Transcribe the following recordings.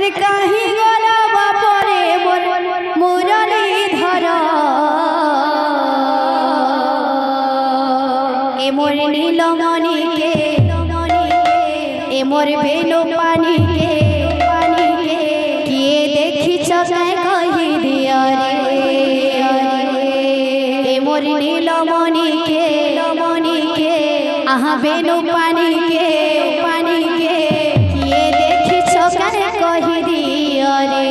अरे कहीं गला बापरे मुरली धर ए मोर नीलमणि के ए मोर बेलो पानी के किए देखी चकाय कही दिया रे ए मोर नीलमणि के आहा बेलो पानी के किए देखी चकाय कही दिया रे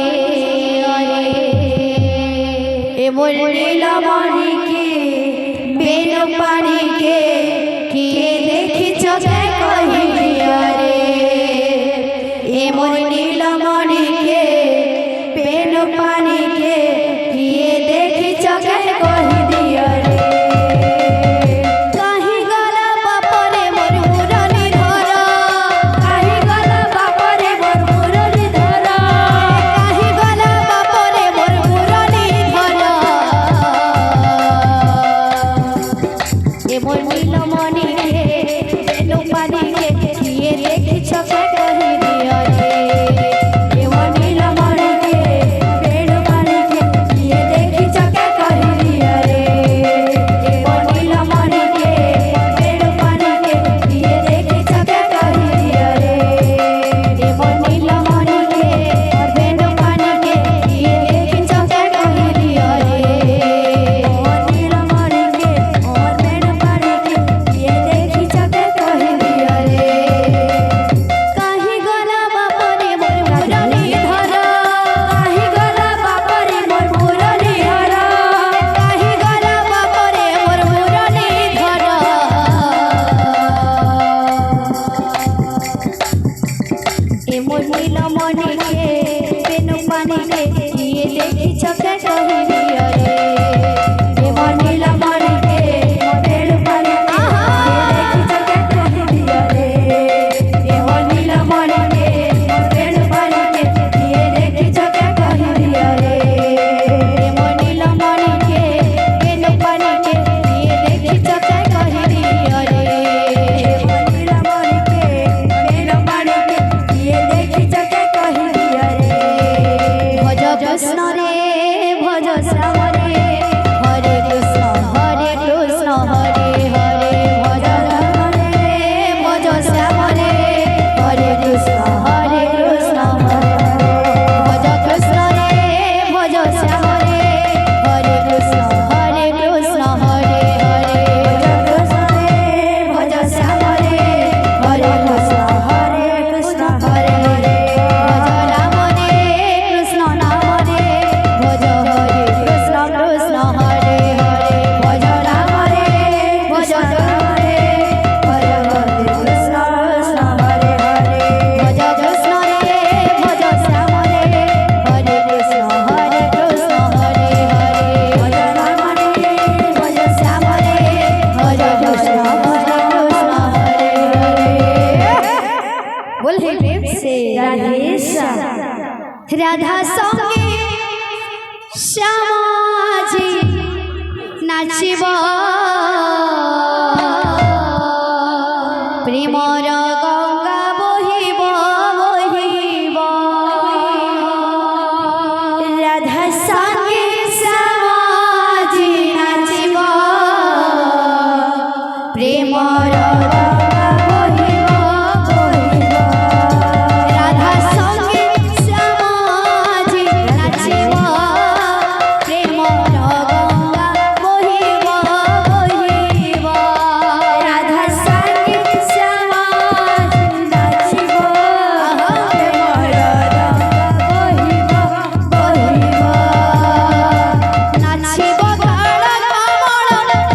ए मोर नीलमणि के बेलो पानी के किए देखी चकाय कही दिया रे ए मोर नीलमणि के बेलो पानी के किए देखी चकाय कही दिया रे कहीं गला बापरे मोर मुरली धर कहीं गला बापरे मोर मुरली धर कहीं गला बापरे मोर मुरली धर ए मोर नीलमणि के बेलो पानी के किए देखी चकाय कही दिया रे ए मोर नीलमणि के बेलो पानी के किए देखी चकाय कही दिया रे ए मोर नीलमणि के बेलो पानी के किए देखी चकाय कही दिया रे ए मोर नीलमणि के बेलो पानी के किए देखी चकाय कही दिया रे मोर नीलमणि के और बेलो पानी के किए देखी चकाय कही दिया रे कहीं गला बापरे मोर मुरली धर कहीं गला बापरे मोर मुरली धर कहीं गला बापरे मोर मुरली धर ए मोर नीलमणि के बेलो पानी के किए देखी चकाय कही दिया रे ए मोर नीलमणि के बेलो पानी के किए देखी चकाय कही दिया रे ए मोर नीलमणि के बेलो पानी के किए देखी चकाय कही दिया रे ए मोर नीलमणि के बेलो पानी के किए देखी चकाय कही दिया रे ए मोर नीलमणि के बेलो पानी के किए देखी चकाय कही दिया रे भज कृष्ण रे भज श्याम रे हरे कृष्ण हरे हरे भज राम रे भज श्याम रे हरे कृष्ण भज कृष्ण रे भज श्याम रे हरे कृष्ण हरे हरे भज कृष्ण रे भज श्याम रे हरे कृष्ण हरे भज राम रे कृष्ण नाम रे भज हरे कृष्ण हरे भज राम रे भज राम रे हरे कृष्ण हरे भज कृष्ण रे भज श्याम रे हरे कृष्ण हरे भज राम रे भज श्याम रे हरे कृष्ण हरे बोल हे प्रेम से राधे श्याम राधा संगे श्यामाजी नाचिब प्रेमर गंगा बहिब राधा संगे श्यामाजी नाचिब प्रेमर गंगा बहिब राधा संगे श्यामाजी नाचिब प्रेमर गंगा बहिब राधा संगे श्यामाजी नाचिब प्रेमर गंगा बहिब नाचिब काळ कमळ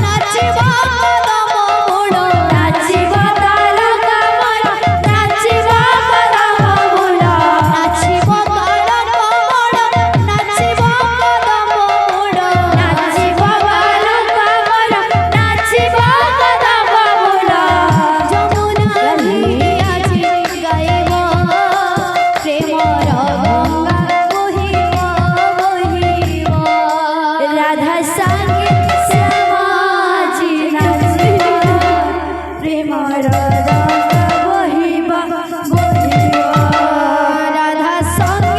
नाचिब कदम मूळ नाचिब काळ कमळ नाचिब कदम मूळ नाचिब काळ कमळ नाचिब कदम मूळ नाचिब काळ कमळ नाचिब कदम मूळ যমুনা ধিয়াছি গাইব প্রেমর গঙ্গা বহিব রাধা संगे श्यामाजी नाचिब प्रेमर गंगा बहिब राधा संगे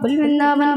बोल वृंदावन